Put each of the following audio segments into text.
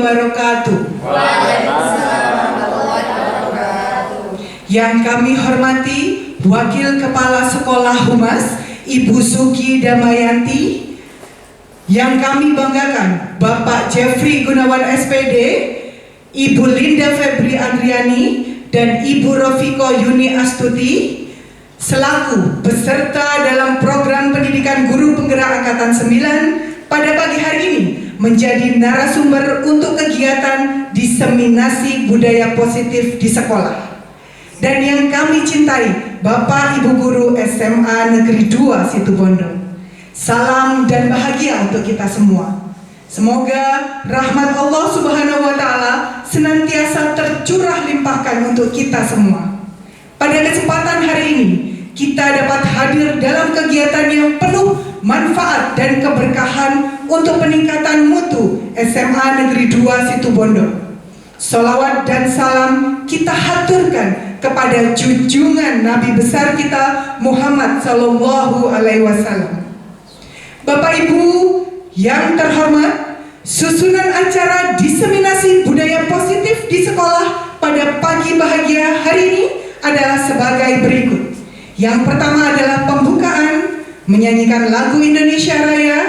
wabarakatuh. Waalaikumsalam warahmatullahi wabarakatuh. Yang kami hormati Wakil Kepala Sekolah Humas Ibu Sugi Damayanti. Yang kami banggakan Bapak Jeffrey Gunawan SPD, Ibu Linda Febri Andriani, dan Ibu Rofiko Yuni Astuti selaku peserta dalam program pendidikan guru penggerak angkatan 9 pada pagi hari ini menjadi narasumber untuk kegiatan diseminasi budaya positif di sekolah. Dan yang kami cintai Bapak Ibu Guru SMA Negeri 2 Situbondo. Salam dan bahagia untuk kita semua. Semoga rahmat Allah Subhanahu wa Ta'ala senantiasa tercurah limpahkan untuk kita semua. Pada kesempatan hari ini, kita dapat hadir dalam kegiatan yang penuh manfaat dan keberkahan untuk peningkatan mutu SMA Negeri 2 Situbondo. Salawat dan salam kita haturkan kepada junjungan Nabi besar kita Muhammad Sallallahu Alaihi Wasallam. Bapak Ibu yang terhormat, susunan acara diseminasi budaya positif di sekolah pada pagi bahagia hari ini adalah sebagai berikut. Yang pertama adalah pembukaan, menyanyikan lagu Indonesia Raya,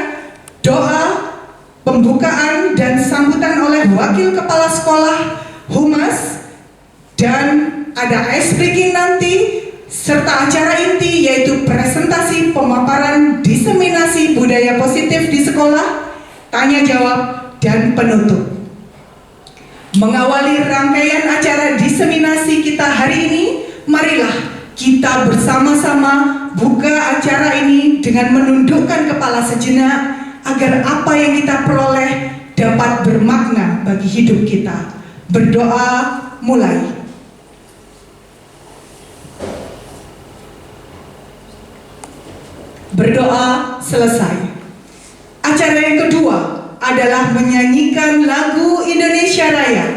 doa, pembukaan dan sambutan oleh Wakil Kepala Sekolah Humas, dan ada ice breaking nanti, serta acara inti yaitu presentasi pemaparan diseminasi budaya positif di sekolah, tanya jawab, dan penutup. Mengawali rangkaian acara diseminasi kita hari ini, marilah kita bersama-sama buka acara ini dengan menundukkan kepala sejenak agar apa yang kita peroleh dapat bermakna bagi hidup kita. Berdoa mulai. Berdoa selesai. Acara yang kedua adalah menyanyikan lagu Indonesia Raya.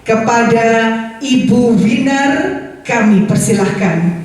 Kepada Ibu Winar kami persilahkan.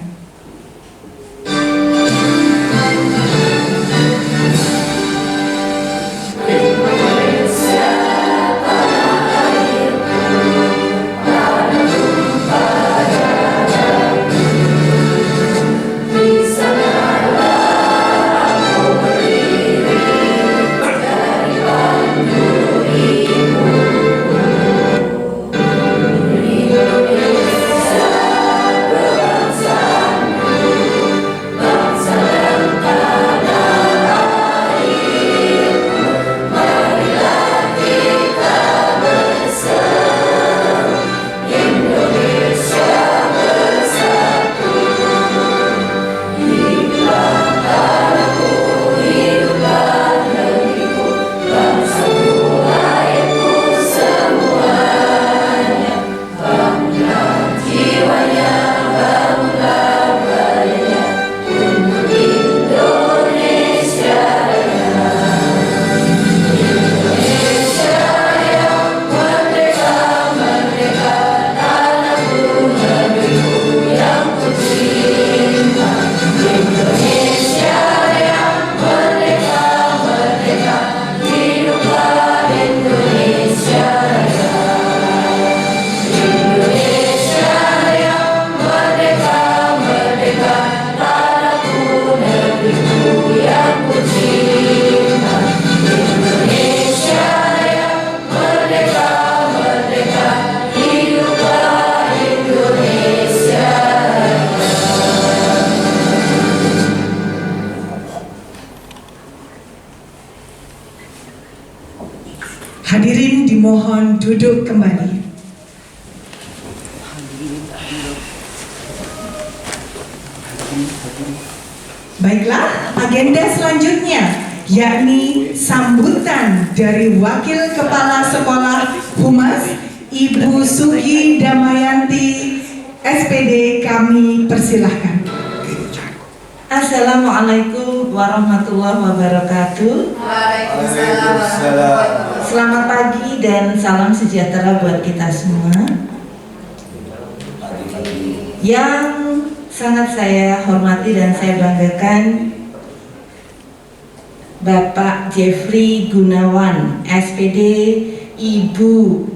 Hadirin dimohon duduk kembali. Baiklah, agenda selanjutnya yakni sambutan dari Wakil Kepala Sekolah Humas Ibu Sugi Damayanti SPD kami persilahkan. Assalamualaikum warahmatullahi wabarakatuh. Waalaikumsalam warahmatullahi wabarakatuh. Selamat pagi dan salam sejahtera buat kita semua. Yang sangat saya hormati dan saya banggakan, Bapak Jeffrey Gunawan, SPD, Ibu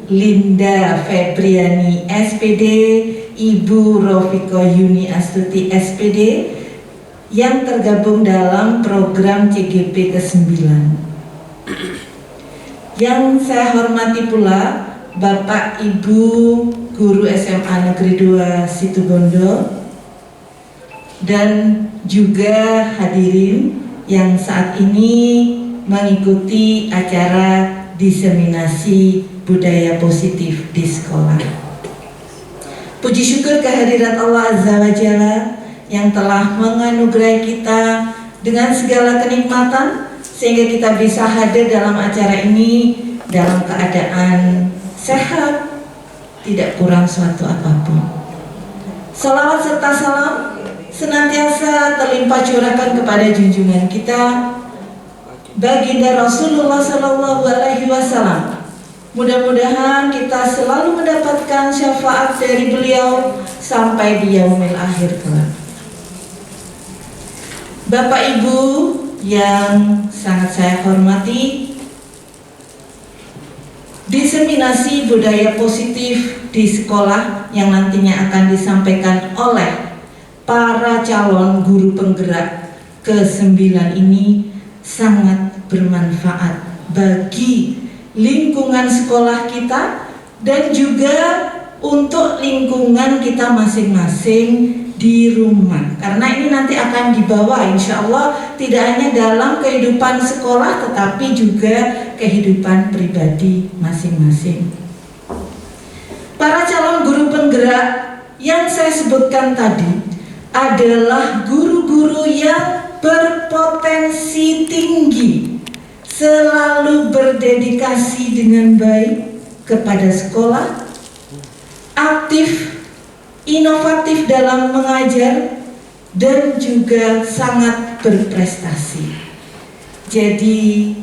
Linda Febriani, SPD, Ibu Rofiko Yuni Astuti, SPD, yang tergabung dalam program CGP ke-9. Yang saya hormati pula Bapak Ibu Guru SMA Negeri 2 Situbondo dan juga hadirin yang saat ini mengikuti acara diseminasi budaya positif di sekolah. Puji syukur kehadirat Allah Azza wa Jalla yang telah menganugerahi kita dengan segala kenikmatan sehingga kita bisa hadir dalam acara ini dalam keadaan sehat, tidak kurang suatu apapun. Salawat serta salam senantiasa terlimpah curahkan kepada junjungan kita Baginda Rasulullah Sallallahu Alaihi Wasallam. Mudah-mudahan kita selalu mendapatkan syafaat dari beliau sampai di yaumil akhir kelak. Bapak Ibu yang sangat saya hormati, diseminasi budaya positif di sekolah yang nantinya akan disampaikan oleh para calon guru penggerak ke-9 ini sangat bermanfaat bagi lingkungan sekolah kita dan juga untuk lingkungan kita masing-masing di rumah, karena ini nanti akan dibawa insya Allah tidak hanya dalam kehidupan sekolah tetapi juga kehidupan pribadi masing-masing. Para calon guru penggerak yang saya sebutkan tadi adalah guru-guru yang berpotensi tinggi, selalu berdedikasi dengan baik kepada sekolah, aktif, inovatif dalam mengajar, dan juga sangat berprestasi. Jadi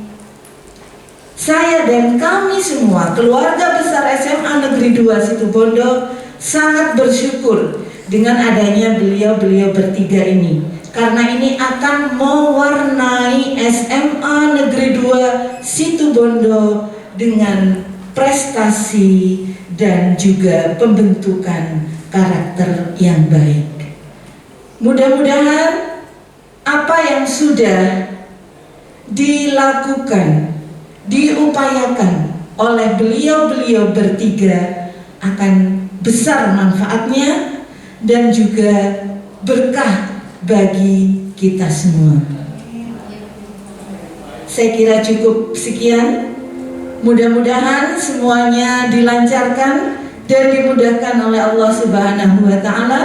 saya dan kami semua keluarga besar SMA Negeri 2 Situbondo sangat bersyukur dengan adanya beliau-beliau bertiga ini, karena ini akan mewarnai SMA Negeri 2 Situbondo dengan prestasi dan juga pembentukan karakter yang baik. Mudah-mudahan apa yang sudah dilakukan, diupayakan oleh beliau-beliau bertiga akan besar manfaatnya dan juga berkah bagi kita semua. Saya kira cukup sekian. Mudah-mudahan semuanya dilancarkan dan dimudahkan oleh Allah Subhanahu wa Ta'ala,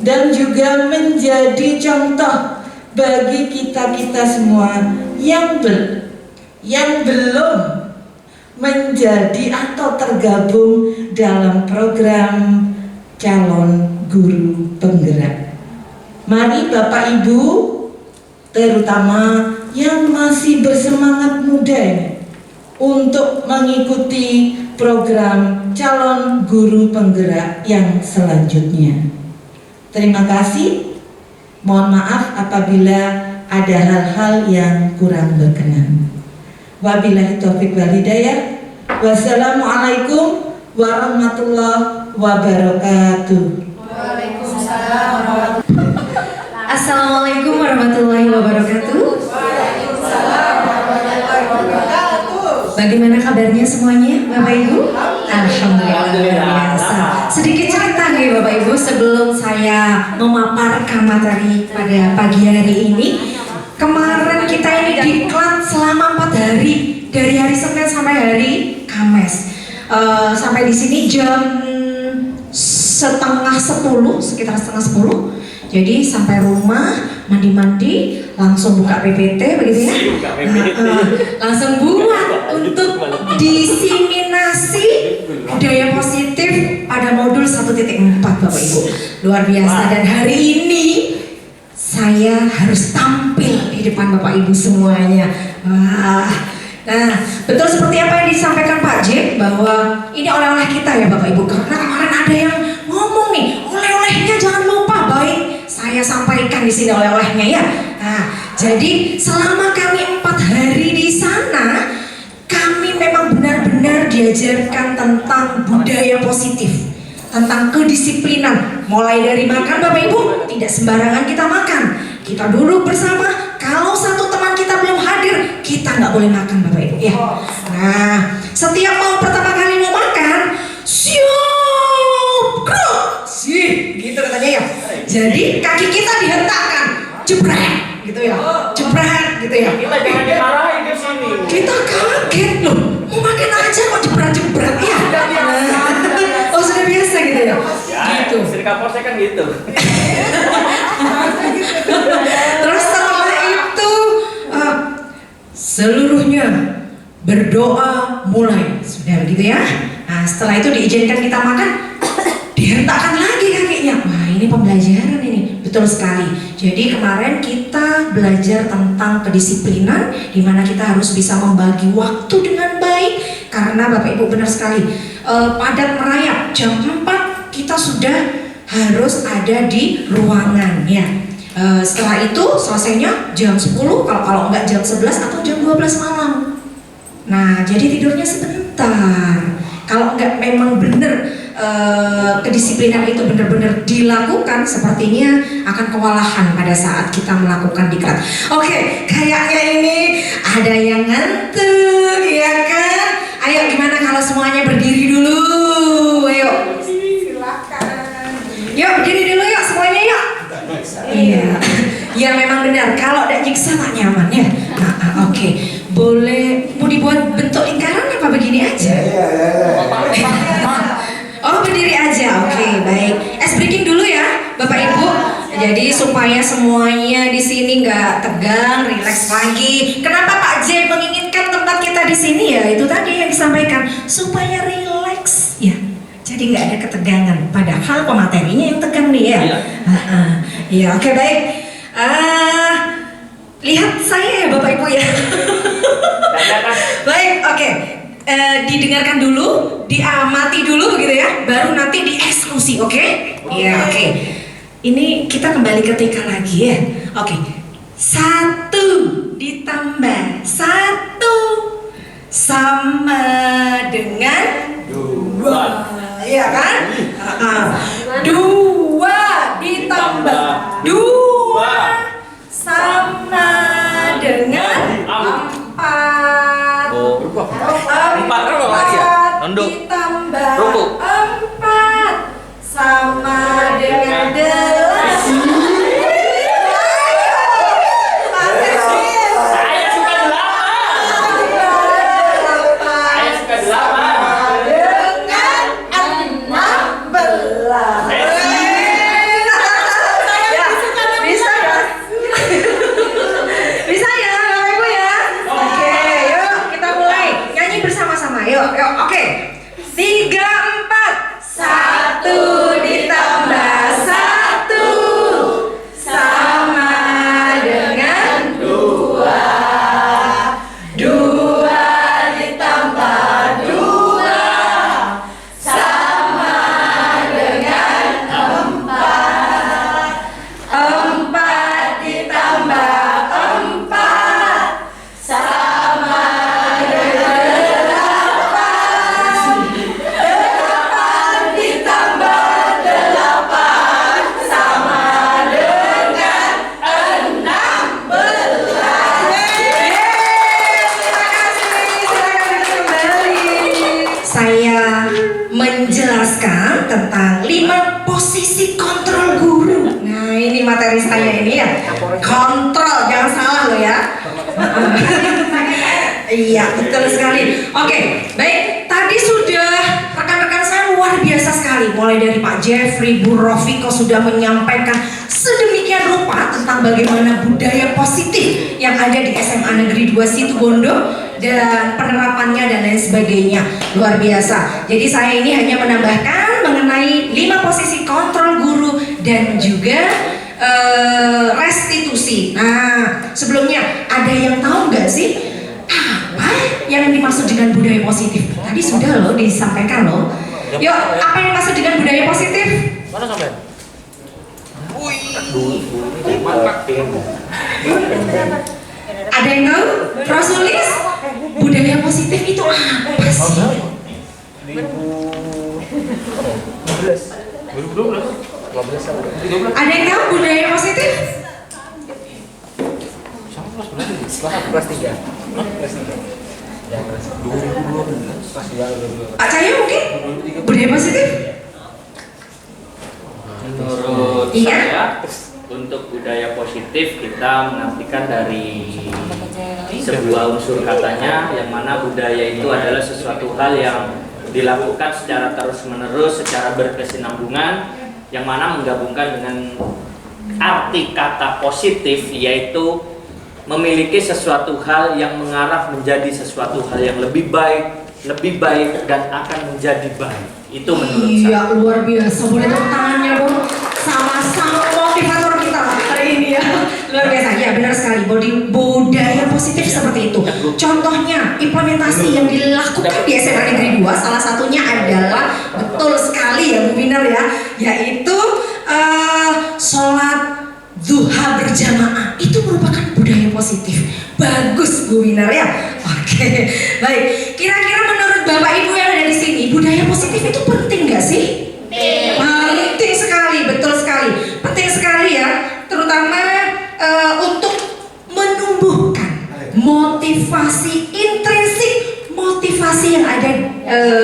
dan juga menjadi contoh bagi kita-kita semua yang belum menjadi atau tergabung dalam program calon guru penggerak. Mari Bapak Ibu, terutama yang masih bersemangat muda untuk mengikuti program calon guru penggerak yang selanjutnya. Terima kasih. Mohon maaf apabila ada hal-hal yang kurang berkenan. Wabillahi taufiq wal hidayah. Wassalamualaikum warahmatullahi wabarakatuh. Waalaikumsalam warahmatullahi wabarakatuh. Assalamualaikum warahmatullahi wabarakatuh. Waalaikumsalam warahmatullahi wabarakatuh. Bagaimana kabarnya semuanya, Bapak Ibu? Alhamdulillah luar biasa. Sedikit cerita nih Bapak Ibu sebelum saya memaparkan materi pada pagi hari ini. Kemarin kita ini diklat selama 4 hari, dari hari Senin sampai hari Kamis. Sampai di sini jam setengah 10, sekitar setengah 10. Jadi sampai rumah, mandi-mandi, langsung buka PPT begitu ya. Langsung buat untuk diseminasi budaya positif pada modul 1.4 Bapak Ibu. Luar biasa, dan hari ini saya harus tampil di depan Bapak Ibu semuanya. Wah. Nah, betul seperti apa yang disampaikan Pak J, bahwa ini oleh-oleh kita ya Bapak Ibu. Karena kemarin ada yang ngomong nih, oleh-olehnya jangan lupa, baik saya sampaikan di sini oleh-olehnya ya. Nah, jadi selama kami 4 hari di sana kami memang benar-benar diajarkan tentang budaya positif, tentang kedisiplinan. Mulai dari makan Bapak Ibu, tidak sembarangan kita makan. Kita duduk bersama, kalau satu teman kita belum hadir, kita nggak boleh makan Bapak Ibu ya. Nah, setiap mau pertama kali mau makan, siap, gerak, sih, gitu katanya ya. Jadi kaki kita dihentakkan, jebret, gitu ya, jebret, gitu ya. Kita jangan dimarahin di sini. Kita kaget loh, mau makan aja kok jebret-jebret ya. Oh sudah biasa gitu ya. Ya, Gitu. istri kapal saya kan gitu. Terus setelah itu seluruhnya berdoa mulai, sudah begitu ya. Nah setelah itu diizinkan kita makan, dihentakkan lagi kakinya. Wah ini pembelajaran ini, betul sekali. Jadi kemarin kita belajar tentang kedisiplinan, di mana kita harus bisa membagi waktu dengan baik. Karena Bapak Ibu benar sekali, padat merayap jam 4 kita sudah harus ada di ruangan ya. Setelah itu selesainya jam 10, kalau enggak jam 11 atau jam 12 malam. Nah jadi tidurnya sebentar. Kalau enggak memang benar kedisiplinan itu benar-benar dilakukan, sepertinya akan kewalahan pada saat kita melakukan diklat. Oke, kayaknya ini ada yang ngantuk ya kan? Ayo gimana kalau semuanya berdiri dulu? Ayo. Yuk berdiri dulu yuk semuanya yuk. Iya, ya memang benar. Kalau ada nyiksa tak nyaman ya. Oke. Boleh mau dibuat bentuk lingkaran apa begini aja? Oh berdiri aja, oke baik. Ice breaking dulu ya, Bapak Ibu. Jadi supaya semuanya di sini nggak tegang, rileks lagi. Kenapa Pak J menginginkan tempat kita di sini ya? Itu tadi yang disampaikan supaya rileks ya. Jadi nggak ada ketegangan. Padahal pematerinya yang tegang nih ya. Iya, oke baik. Lihat saya ya Bapak Ibu ya. Baik, oke. Didengarkan dulu, diamati dulu begitu ya, baru nanti dieksekusi, oke? Iya, oke. Ini kita kembali ke TK lagi ya. Oke. 1 ditambah 1 sama dengan 2. Iya kan? 2 ditambah 2 sama dengan 4. Oh, 4 berapa lagi ya? Nunduk. Ditambah Rukuk. 4 sama dengan 8. Saya suka 8. Saya suka 8. Dengan 16. Ya, bisa ya? Bisa ya, Bapak Ibu ya? Oke, yuk kita mulai nyanyi bersama-sama. Yuk, oke. 3, 4. 1 ditambah 1 sama dengan 2. 2 ditambah 2 sama dengan 4. 4 ditambah 4 sama dengan 8. 8 ditambah 8 sama dengan 16. Terima kasih, silakan kembali. Saya menjelaskan tentang 5 posisi kontrol guru. Nah ini materi saya ini ya. Kontrol, jangan salah loh ya. Iya betul sekali. Oke, baik. Tadi sudah rekan-rekan saya luar biasa sekali. Mulai dari Pak Jeffrey, Bu Rofiko sudah menyampaikan sedemikian rupa tentang bagaimana budaya positif yang ada di SMA Negeri 2 Situbondo dan penerapannya dan lain sebagainya. Luar biasa. Jadi saya ini hanya menambahkan mengenai 5 posisi kontrol guru dan juga restitusi. Nah, sebelumnya ada yang tahu nggak sih apa yang dimaksud dengan budaya positif? Tadi sudah loh disampaikan loh. Yuk, apa yang dimaksud dengan budaya positif? Mana sampai? Ada yang tahu? Rasulis, budaya positif itu apa sih? 2012. Ada yang tahu budaya positif? Kelas 3. Kelas 3. Ya, kelas 2012. Kelas 2. Pak Cahyo mungkin? Budaya positif? Menurut Iya. saya, untuk budaya positif kita mengartikan dari sebuah unsur katanya, yang mana budaya itu adalah sesuatu hal yang dilakukan secara terus-menerus, secara berkesinambungan, yang mana menggabungkan dengan arti kata positif, yaitu memiliki sesuatu hal yang mengarah menjadi sesuatu hal yang lebih baik dan akan menjadi baik. Itu menurut saya. Iya, luar biasa. Boleh tepuk tangannya dong. Sama-sama motivator kita hari ini ya. Luar biasa. Ya, benar sekali. Budaya positif seperti itu. Contohnya, implementasi yang dilakukan di SMA Negeri 2 salah satunya adalah betul sekali ya Bu Winner ya, yaitu sholat duha berjamaah. Itu merupakan budaya positif. Bagus Bu Winner ya. Oke, baik. Kira-kira menurut Bapak Ibu yang ada di sini, budaya positif itu penting nggak sih? Penting sekali, betul sekali. Penting sekali ya, terutama untuk menumbuhkan motivasi intrinsik, motivasi yang ada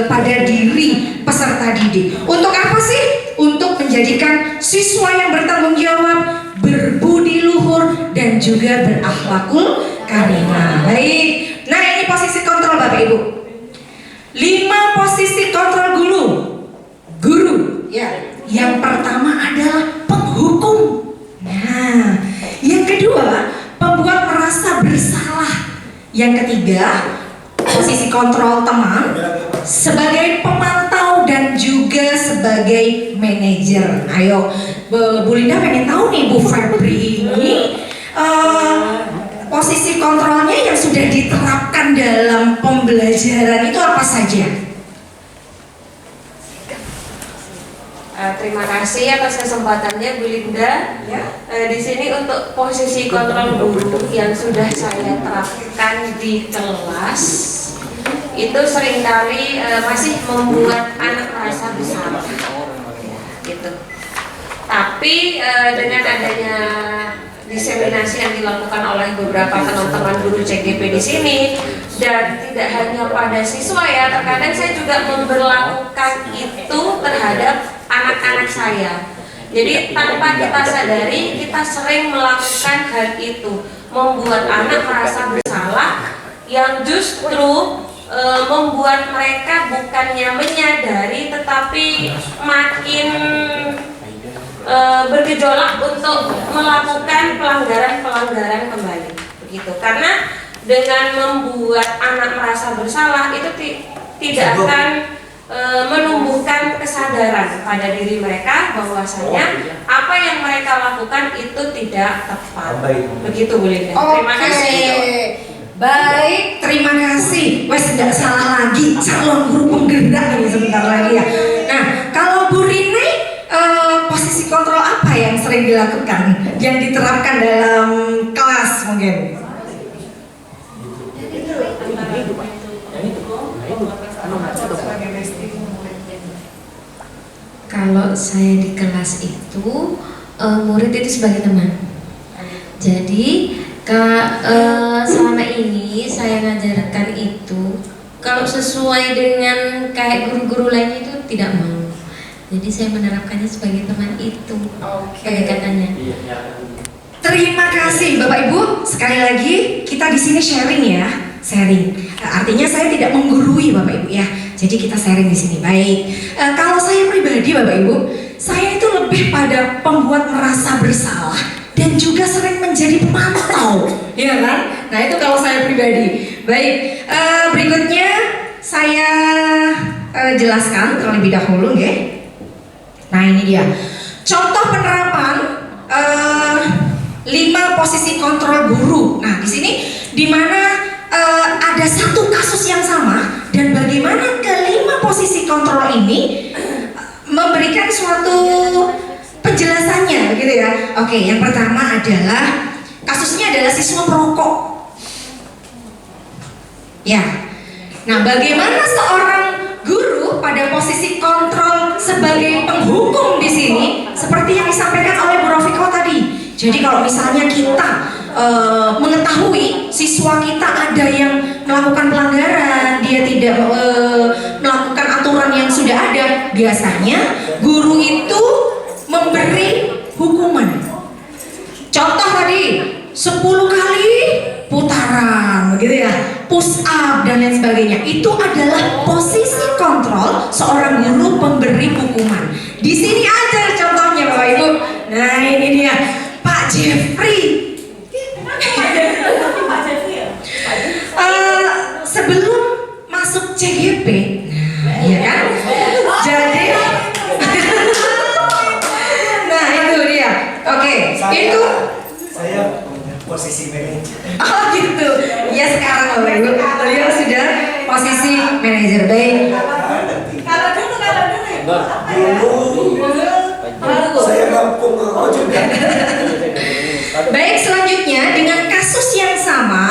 pada diri peserta didik. Untuk apa sih? Untuk menjadikan siswa yang bertanggung jawab, berbudi luhur, dan juga berakhlakul karimah. Baik. Nah, ini posisi kontrol Bapak Ibu. 5 posisi kontrol guru ya. Yang pertama adalah penghukum. Nah, yang kedua pembuat merasa bersalah. Yang ketiga posisi kontrol teman sebagai pemantau dan juga sebagai manajer. Ayo, Bu Linda pengen tahu nih Bu Febri ini posisi kontrolnya yang sudah diterapkan dalam pembelajaran itu apa saja? Terima kasih atas kesempatannya Bu Linda. Di sini untuk posisi kontrol guru yang sudah saya terapkan di kelas itu seringkali masih membuat anak merasa bersalah, gitu. Tapi dengan adanya diseminasi yang dilakukan oleh beberapa teman-teman guru CGP di sini, dan tidak hanya pada siswa ya, terkadang saya juga memberlakukan itu terhadap anak-anak saya. Jadi tanpa kita sadari, kita sering melakukan hal itu, membuat anak merasa bersalah, yang justru membuat mereka bukannya menyadari, tetapi makin bergejolak untuk melakukan pelanggaran kembali, begitu. Karena dengan membuat anak merasa bersalah itu tidak akan menumbuhkan kesadaran pada diri mereka bahwasanya apa yang mereka lakukan itu tidak tepat. Begitu Bu Linda. Terima kasih. Baik, terima kasih. Wes tidak salah lagi, calon guru penggerak ini sebentar lagi ya. Nah, kalau Bu Rini, posisi kontrol apa yang sering dilakukan, yang diterapkan dalam kelas mungkin? Kalau saya di kelas itu murid itu sebagai teman. Jadi selama ini saya ngajarkan itu kalau sesuai dengan kayak guru-guru lain itu tidak mau. Jadi saya menerapkannya sebagai teman itu. Pendekatannya. Terima kasih Bapak Ibu. Sekali lagi kita di sini sharing ya, sharing. Artinya saya tidak menggurui Bapak Ibu ya. Jadi kita sharing di sini. Baik. Kalau saya pribadi Bapak Ibu, saya itu lebih pada pembuat merasa bersalah dan juga sering menjadi pemantau, ya kan? Nah itu kalau saya pribadi. Baik. Berikutnya saya jelaskan terlebih dahulu, ya. Nah ini dia. Contoh penerapan 5 posisi kontrol guru. Nah di sini di mana ada satu kasus yang sama dan bagaimana kelima posisi kontrol ini memberikan suatu penjelasannya, begitu ya. Oke, yang pertama adalah kasusnya adalah siswa perokok. Ya. Nah, bagaimana seorang guru pada posisi kontrol sebagai penghukum di sini, seperti yang disampaikan oleh Bu Rofiko tadi. Jadi kalau misalnya kita mengetahui siswa kita ada yang melakukan pelanggaran, dia tidak melakukan aturan yang sudah ada, biasanya guru itu memberi hukuman. Contoh tadi 10 kali putaran begitu ya, push up dan lain sebagainya. Itu adalah posisi kontrol seorang guru pemberi hukuman. Di sini ada contohnya Bapak Ibu. Nah, ini dia Pak Jeffrey. Sebelum masuk CGP, nah, ya kan? Jadi nah, itu dia. Oke, itu saya posisi manajer. oh gitu. Ya sekarang Bapak Ibu, beliau sudah posisi manajer. Baik. Kalau dulu saya ngampung juga. Baik, selanjutnya dengan kasus yang sama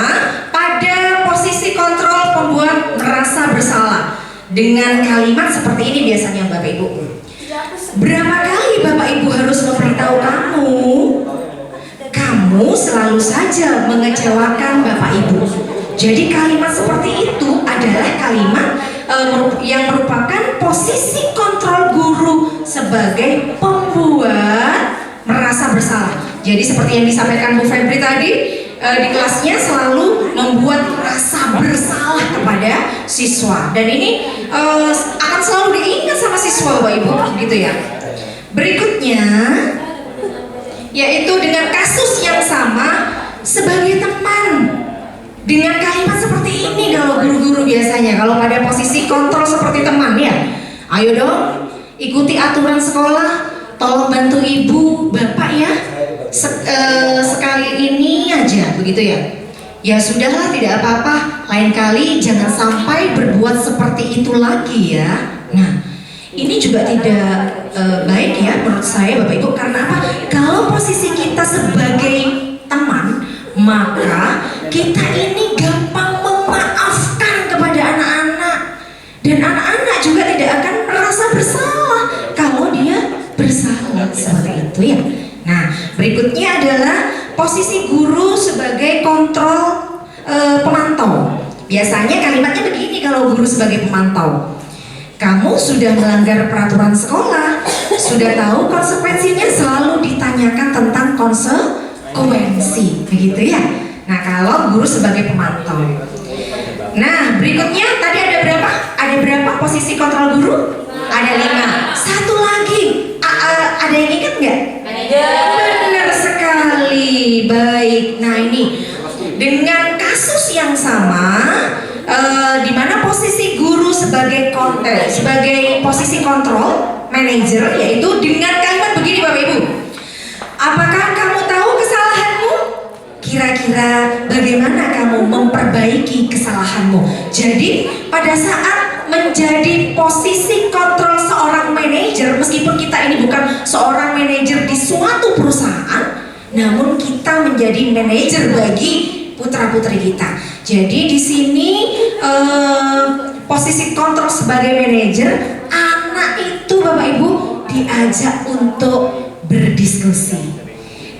pada posisi kontrol pembuat merasa bersalah dengan kalimat seperti ini biasanya Bapak Ibu. Berapa kali Bapak Ibu harus memberitahu kamu selalu saja mengecewakan Bapak Ibu. Jadi kalimat seperti itu adalah kalimat yang merupakan posisi kontrol guru sebagai pembuat merasa bersalah. Jadi seperti yang disampaikan Bu Febri tadi, di kelasnya selalu membuat rasa bersalah kepada siswa, dan ini akan selalu diingat sama siswa Bapak Ibu gitu ya. Berikutnya yaitu dengan kasus yang sama sebagai teman. Dengan kalimat seperti ini kalau guru-guru biasanya kalau pada posisi kontrol seperti teman ya, ayo dong ikuti aturan sekolah, tolong bantu ibu bapak ya, sekali ini aja begitu ya. Ya sudahlah, tidak apa-apa, lain kali jangan sampai berbuat seperti itu lagi ya. Nah, ini juga tidak baik ya menurut saya Bapak Ibu. Karena apa? Kalau posisi kita sebagai teman, maka kita ini gampang memaafkan kepada anak-anak, dan anak-anak juga tidak akan merasa bersalah kalau dia bersalah seperti itu ya. Nah, berikutnya adalah posisi guru sebagai kontrol pemantau. Biasanya kalimatnya begini kalau guru sebagai pemantau. Kamu sudah melanggar peraturan sekolah, sudah tahu konsekuensinya, selalu ditanyakan tentang konsekuensi, begitu ya. Nah, kalau guru sebagai pemantau. Nah, berikutnya tadi ada berapa? Ada berapa posisi kontrol guru? Ada 5. Satu lagi, ada yang ingat nggak? Benar sekali, baik. Nah, ini dengan kasus yang sama, di mana posisi guru sebagai posisi kontrol manajer, yaitu dengan kalimat begini Bapak Ibu. Apakah kamu tahu kesalahanmu? Kira-kira bagaimana kamu memperbaiki kesalahanmu? Jadi pada saat menjadi posisi kontrol seorang manajer, meskipun kita ini bukan seorang manajer di suatu perusahaan, namun kita menjadi manajer bagi putra-putri kita. Jadi di sini posisi kontrol sebagai manajer, anak itu Bapak Ibu diajak untuk berdiskusi,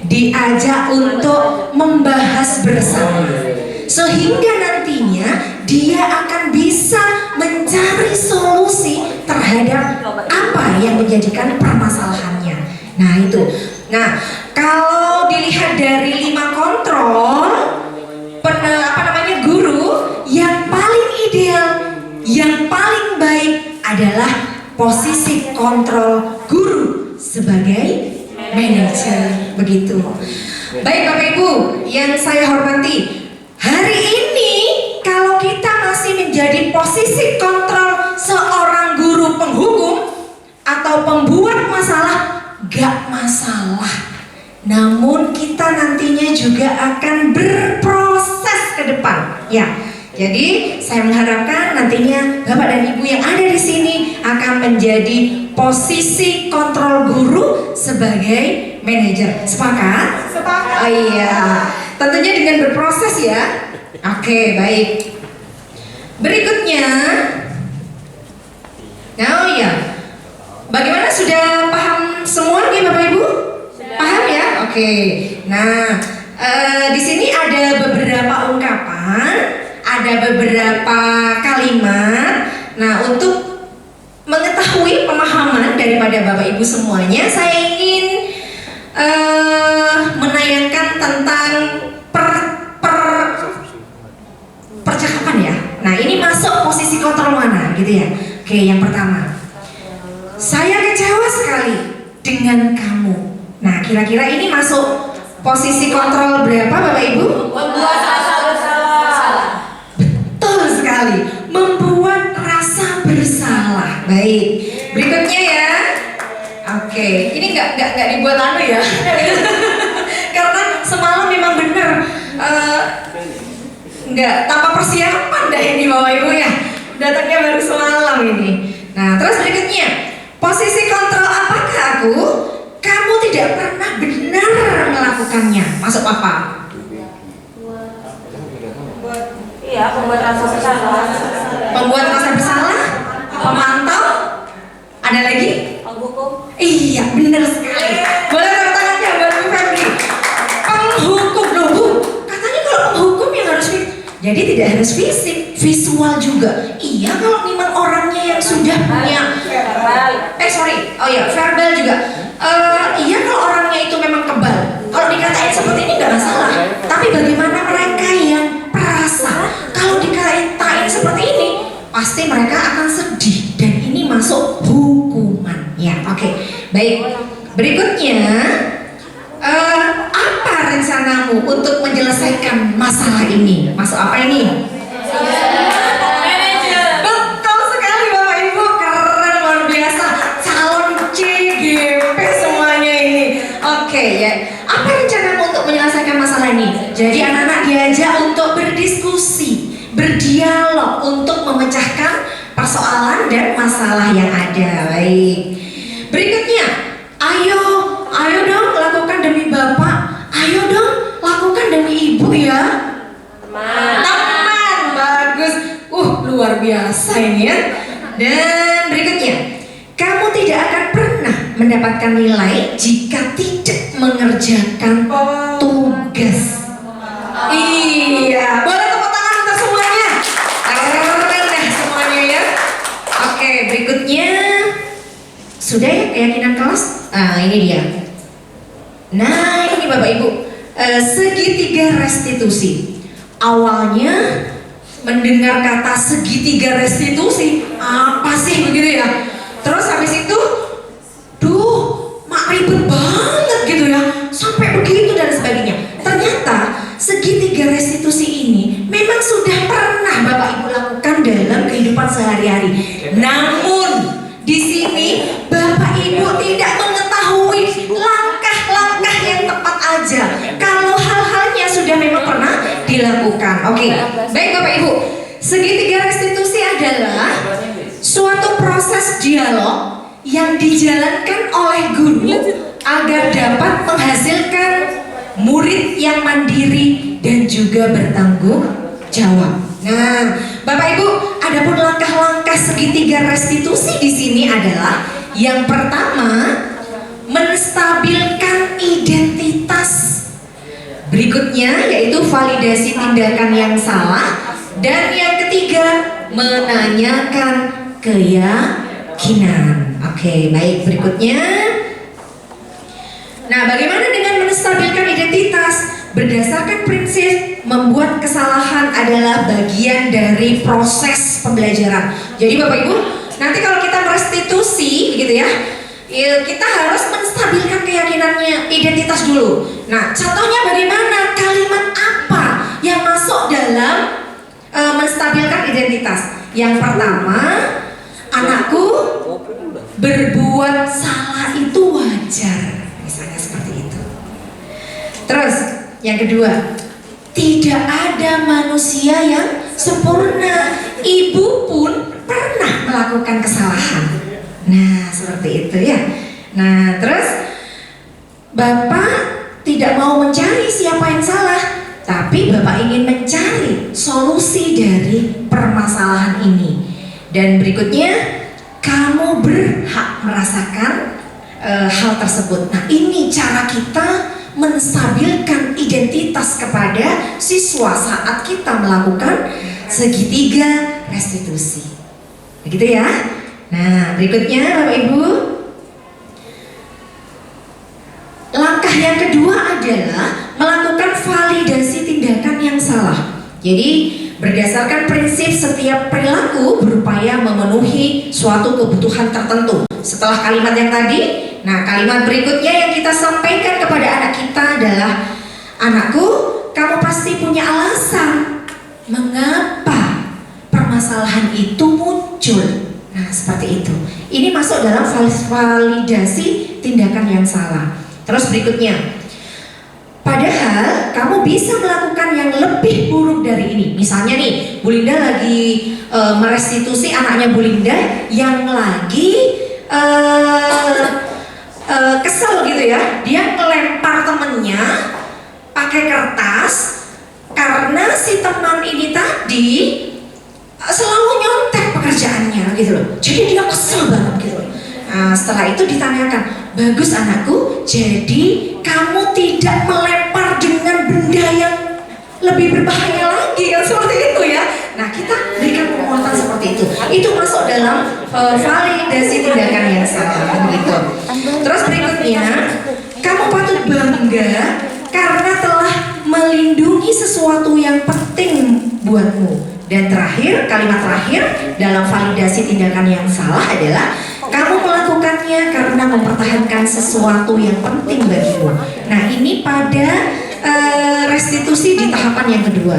diajak untuk membahas bersama, sehingga nantinya dia akan bisa mencari solusi terhadap apa yang menjadikan permasalahannya. Nah itu. Nah, kalau dilihat dari 5 kontrol guru, yang paling ideal, yang paling baik adalah posisi kontrol guru sebagai manajer, begitu. Baik Bapak Ibu yang saya hormati, hari ini kalau kita masih menjadi posisi kontrol seorang guru penghukum atau pembuat masalah, gak masalah. Namun kita nantinya juga akan berproses ke depan, ya. Jadi saya mengharapkan nantinya Bapak dan Ibu yang ada di sini akan menjadi posisi kontrol guru sebagai manajer. Sepakat? Sepakat. Oh iya, tentunya dengan berproses ya. Oke, baik. Berikutnya, oh ya, bagaimana, sudah paham semua nih Bapak Ibu? Paham ya? Oke. Nah, di sini ada beberapa ungkapan, ada beberapa kalimat. Nah, untuk mengetahui pemahaman daripada Bapak Ibu semuanya, saya ingin menayangkan tentang percakapan ya. Nah, ini masuk posisi kontrol mana gitu ya. Oke, yang pertama, saya kecewa sekali dengan kamu. Nah, kira-kira ini masuk posisi kontrol berapa Bapak Ibu? Membuat rasa bersalah. Betul sekali, membuat rasa bersalah. Baik, berikutnya ya. Oke, ini nggak dibuat anu ya, karena semalam memang benar nggak tanpa persiapan dah ini Bapak Ibu ya, datangnya baru semalam ini. Nah, terus berikutnya, posisi kontrol apakah aku? Kamu tidak pernah benar melakukannya. Masuk apa? Iya, membuat rasa bersalah. Membuat rasa bersalah, memantau, ada lagi? Menghukum. Iya, benar sekali. Boleh tepuk tangannya buat Bu Febri. Penghukum loh Bu. Katanya kalau penghukum yang harus jadi tidak harus fisik, visual juga. Iya, kalau memang orangnya yang sudah punya verbal juga. Iya, kalau orangnya itu memang kebal. Kalau dikatain seperti ini nggak masalah. Tapi bagaimana mereka yang perasa? Kalau dikatain seperti ini, pasti mereka akan sedih dan ini masuk hukuman. Ya, oke. Baik. Berikutnya, apa rencanamu untuk menyelesaikan masalah ini? Masuk apa ini? Betul sekali Bapak Ibu, keren luar biasa. Calon CGP semuanya ini. Oke ya. Apa rencanamu untuk menyelesaikan masalah ini? Jadi anak-anak diajak untuk berdiskusi, berdialog untuk memecahkan persoalan dan masalah yang ada. Baik. Berikutnya, ayo dong lakukan demi Bapak, ayo dong lakukan demi Ibu ya. Teman, bagus. Luar biasa ini ya. Dan berikutnya, kamu tidak akan pernah mendapatkan nilai jika tidak mengerjakan tugas. Iya, boleh tepuk tangan untuk semuanya. Keren dah semuanya ya. Oke, berikutnya, sudah ya keyakinan kelas? Nah, ini dia. Nah, ini Bapak Ibu, segitiga restitusi. Awalnya mendengar kata segitiga restitusi, apa sih begitu ya? Terus habis itu, mak ribet banget gitu ya, sampai begitu dan sebagainya. Ternyata segitiga restitusi ini memang sudah pernah Bapak Ibu lakukan dalam kehidupan sehari-hari. Namun di sini Bapak Ibu tidak mengetahui langkah-langkah yang tepat aja. Kalau hal-halnya sudah memang pernah dilakukan. Oke, baik Bapak Ibu. Segitiga restitusi adalah suatu proses dialog yang dijalankan oleh guru agar dapat menghasilkan murid yang mandiri dan juga bertanggung jawab. Nah, Bapak Ibu, adapun langkah-langkah segitiga restitusi di sini adalah yang pertama, menstabilkan identitas. Berikutnya yaitu validasi tindakan yang salah, dan yang ketiga menanyakan keyakinan. Oke, baik, berikutnya. Nah, bagaimana dengan menstabilkan identitas? Berdasarkan prinsip membuat kesalahan adalah bagian dari proses pembelajaran. Jadi Bapak Ibu, nanti kalau kita merestitusi gitu ya, kita harus menstabilkan keyakinannya, identitas dulu. Nah, contohnya bagaimana? Kalimat apa yang masuk dalam menstabilkan identitas? Yang pertama, anakku, berbuat salah itu wajar, misalnya seperti itu. Terus yang kedua, tidak ada manusia yang sempurna. Ibu pun pernah melakukan kesalahan. Nah, seperti itu ya. Nah, terus Bapak tidak mau mencari siapa yang salah, tapi Bapak ingin mencari solusi dari permasalahan ini. Dan berikutnya, kamu berhak merasakan hal tersebut. Nah, ini cara kita menstabilkan identitas kepada siswa saat kita melakukan segitiga restitusi. Begitu ya. Nah, berikutnya Bapak Ibu, langkah yang kedua adalah melakukan validasi tindakan yang salah. Jadi berdasarkan prinsip setiap perilaku berupaya memenuhi suatu kebutuhan tertentu. Setelah kalimat yang tadi, nah kalimat berikutnya yang kita sampaikan kepada anak kita adalah, anakku, kamu pasti punya alasan mengapa permasalahan itu muncul. Nah seperti itu. Ini masuk dalam validasi tindakan yang salah. Terus berikutnya, padahal kamu bisa melakukan yang lebih buruk dari ini. Misalnya nih, Bu Linda lagi merestitusi anaknya Bu Linda yang lagi kesel gitu ya. Dia ngelempar temennya pakai kertas karena si teman ini tadi selalu nyontek pekerjaannya gitu loh. Jadi dia kesel banget gitu loh. Nah, setelah itu ditanyakan, bagus anakku, jadi kamu tidak melempar dengan benda yang lebih berbahaya lagi, kan seperti itu ya. Nah, kita berikan penguatan seperti itu. Itu masuk dalam validasi tindakan yang salah gitu. Terus berikutnya, kamu patut bangga karena telah melindungi sesuatu yang penting buatmu. Dan terakhir, kalimat terakhir dalam validasi tindakan yang salah adalah kamu melakukannya karena mempertahankan sesuatu yang penting bagimu. Nah, ini pada restitusi di tahapan yang kedua.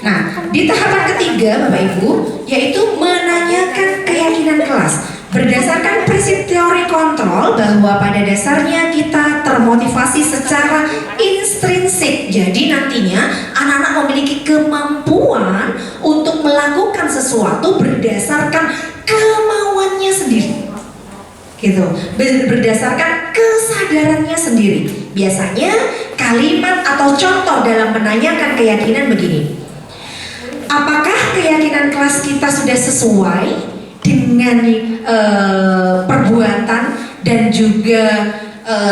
Nah, di tahapan ketiga Bapak Ibu, yaitu menanyakan keyakinan kelas. Berdasarkan prinsip teori kontrol bahwa pada dasarnya kita termotivasi secara intrinsik. Jadi nantinya anak-anak memiliki kemampuan untuk melakukan sesuatu berdasarkan kemauannya sendiri. Gitu, berdasarkan kesadarannya sendiri. Biasanya kalimat atau contoh dalam menanyakan keyakinan begini. Apakah keyakinan kelas kita sudah sesuai dengan perbuatan dan juga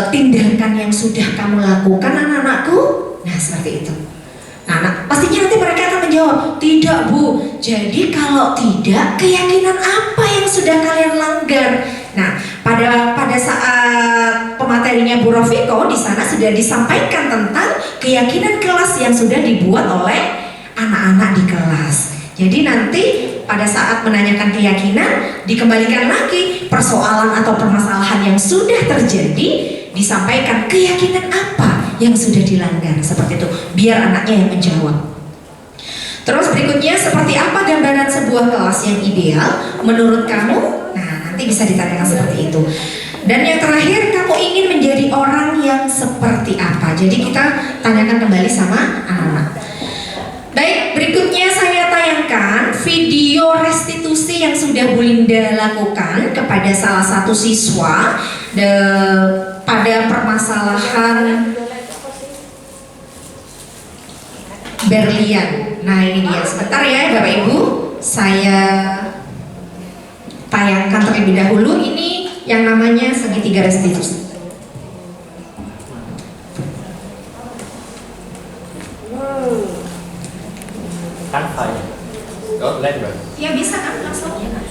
tindakan yang sudah kamu lakukan anak-anakku? Nah seperti itu. Nah, pastinya nanti mereka akan menjawab, tidak Bu. Jadi kalau tidak, keyakinan apa yang sudah kalian langgar? Nah, pada saat pematerinya Bu Rofiko di sana sudah disampaikan tentang keyakinan kelas yang sudah dibuat oleh anak-anak di kelas. Jadi nanti pada saat menanyakan keyakinan dikembalikan lagi persoalan atau permasalahan yang sudah terjadi, disampaikan keyakinan apa yang sudah dilanggar, seperti itu, biar anaknya yang menjawab. Terus berikutnya, seperti apa gambaran sebuah kelas yang ideal menurut kamu? Nah, nanti bisa ditanyakan seperti itu. Dan yang terakhir, kamu ingin menjadi orang yang seperti apa? Jadi kita tanyakan kembali sama anak-anak. Baik, berikutnya saya tayangkan video restitusi yang sudah Bu Linda lakukan kepada salah satu siswa pada permasalahan berlian. Nah ini dia, sebentar ya Bapak Ibu, saya tayangkan terlebih dahulu. Ini yang namanya segitiga restitusi. Tanpa ya? Oh, live bro? Ya bisa kan langsung ya kan?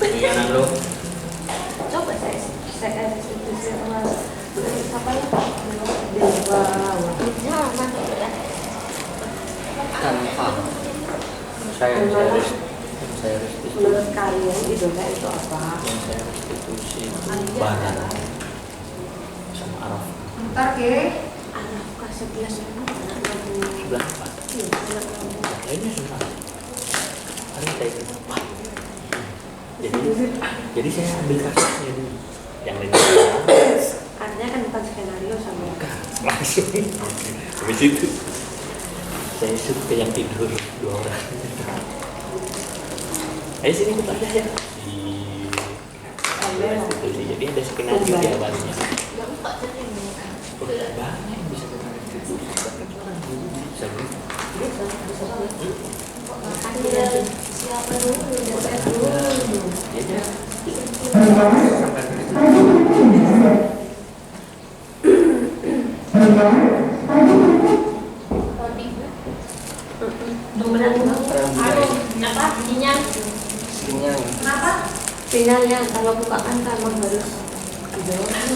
Ini anak lo. Coba saya restitusi sama siapa ya? Dewa. Tanpa. Saya restitusi. Menurut kalian idola itu apa? Yang saya restitusi bahan sama Araf. Bentar ke. Anak kelas 11 Sebelah apa? Kayaknya susah. Paling kayak gitu. Jadi saya ambil kasusnya dulu. Yang lain Artinya kan bukan skenario sama. langsung. Habis itu saya suruh ke yang tidur 2 orang. Ayo sini kita aja ya. Jadi ada skenario di awalnya. Banyak yang bisa kita siapa dulu? Sinyalnya kalau bukaan kan emang harus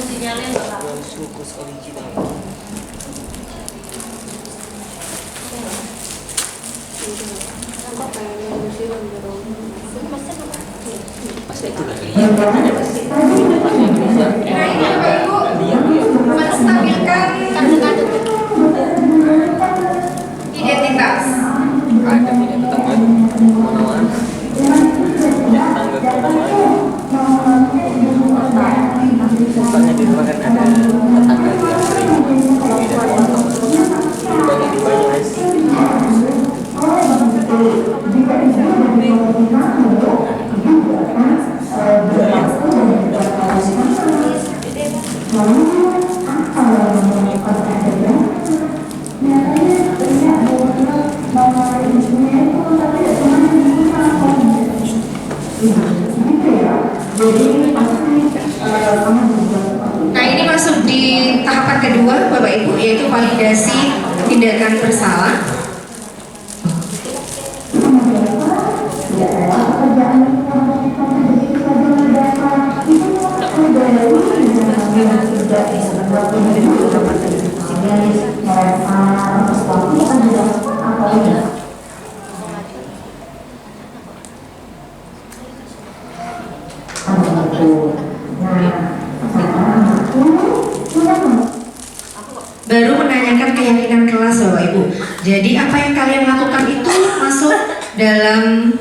sinyalnya enggak Sukus original. kok kayaknya musiran gitu. Pas itu lagi. Menstabilkan identitas. Ada punya tetangga mana-mana. Tetangga kemana-mana. Soalnya di rumah kan ada tetangga yang sering tidak nonton. Banyak diimajinasi. Nah, ini masuk di tahapan kedua Bapak Ibu, yaitu validasi tindakan bersalah. Baru menanyakan keyakinan kelas Bapak Ibu. Jadi apa yang kalian lakukan itu masuk dalam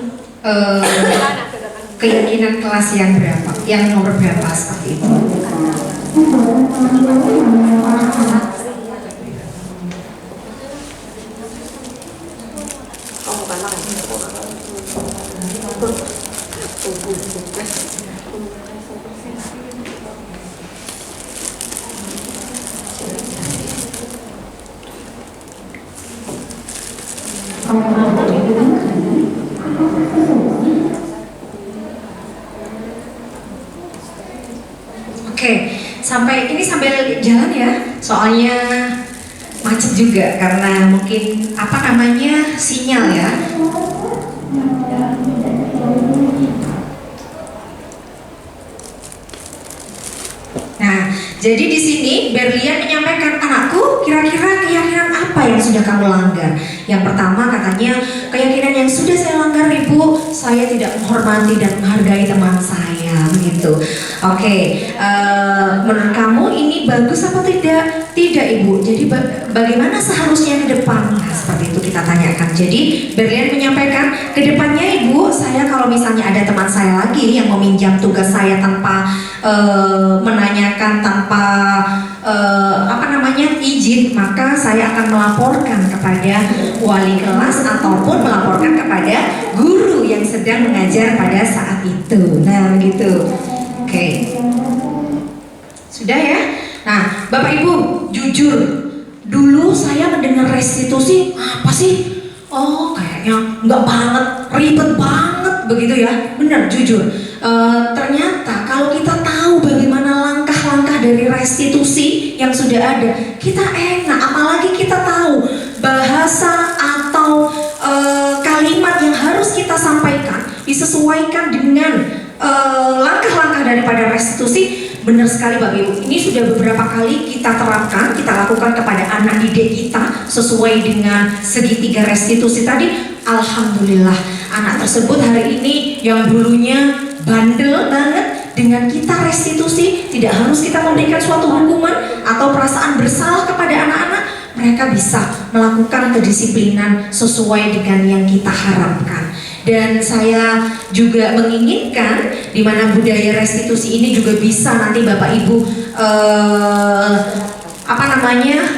keyakinan kelas yang berapa, yang nomor berapa seperti itu. Oh bukan makan. Oke, sampai ini sambil jalan ya, soalnya macet juga karena mungkin apa namanya sinyal ya. Nah, jadi di sini Berlian menyampaikan, anakku, kira-kira keyakinan apa yang sudah kamu langgar? Yang pertama katanya, keyakinan yang sudah saya langgar Ibu, saya tidak menghormati dan menghargai teman saya, gitu. Oke, menurut kamu ini bagus apa tidak? Tidak Ibu. Jadi bagaimana seharusnya ke depan? Nah, seperti itu kita tanyakan. Jadi Berlian menyampaikan, ke depannya Ibu, saya kalau misalnya ada teman saya lagi yang meminjam tugas saya tanpa menanyakan, tanpa apa namanya izin, maka saya akan melaporkan kepada wali kelas ataupun melaporkan kepada guru yang sedang mengajar pada saat itu. Nah, gitu. Oke. Sudah ya? Nah, Bapak Ibu, jujur, dulu saya mendengar restitusi, apa sih? Oh, kayaknya nggak banget, ribet banget begitu ya. Benar, jujur. Ternyata kalau kita tahu bagaimana langkah-langkah dari restitusi yang sudah ada, kita enak. Apalagi kita tahu bahasa atau kalimat yang harus kita sampaikan disesuaikan dengan langkah-langkah daripada restitusi. Benar sekali Bapak Ibu, ini sudah beberapa kali kita terapkan, kita lakukan kepada anak didik kita sesuai dengan segitiga restitusi tadi. Alhamdulillah, anak tersebut hari ini yang dulunya bandel banget, dengan kita restitusi, tidak harus kita memberikan suatu hukuman atau perasaan bersalah kepada anak-anak, mereka bisa melakukan kedisiplinan sesuai dengan yang kita harapkan. Dan saya juga menginginkan di mana budaya restitusi ini juga bisa nanti Bapak Ibu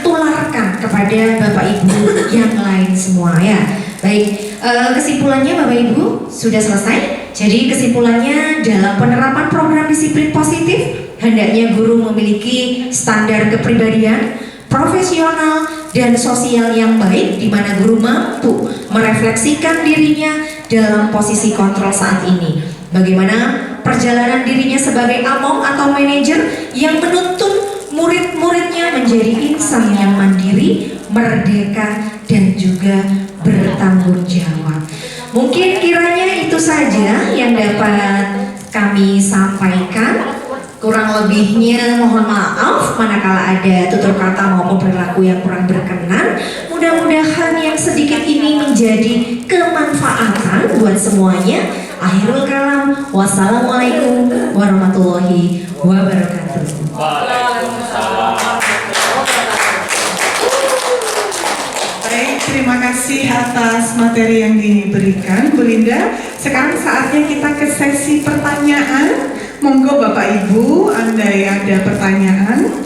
tularkan kepada Bapak Ibu yang lain semua ya. Baik, kesimpulannya Bapak Ibu sudah selesai. Jadi kesimpulannya dalam penerapan program disiplin positif, hendaknya guru memiliki standar kepribadian, profesional dan sosial yang baik, di mana guru mampu merefleksikan dirinya dalam posisi kontrol saat ini. Bagaimana perjalanan dirinya sebagai among atau manajer yang menuntun murid-muridnya menjadi insan yang mandiri, merdeka, dan juga bertanggung jawab. Mungkin kiranya itu saja yang dapat kami sampaikan. Kurang lebihnya mohon maaf manakala ada tutur kata maupun perilaku yang kurang berkenan. Mudah-mudahan yang sedikit ini menjadi kemanfaatan buat semuanya. Akhirul kalam, wassalamualaikum warahmatullahi wabarakatuh. Waalaikumsalam. Baik, terima kasih atas materi yang diberikan Bu Linda. Sekarang saatnya kita ke sesi pertanyaan. Monggo Bapak Ibu, andai ada pertanyaan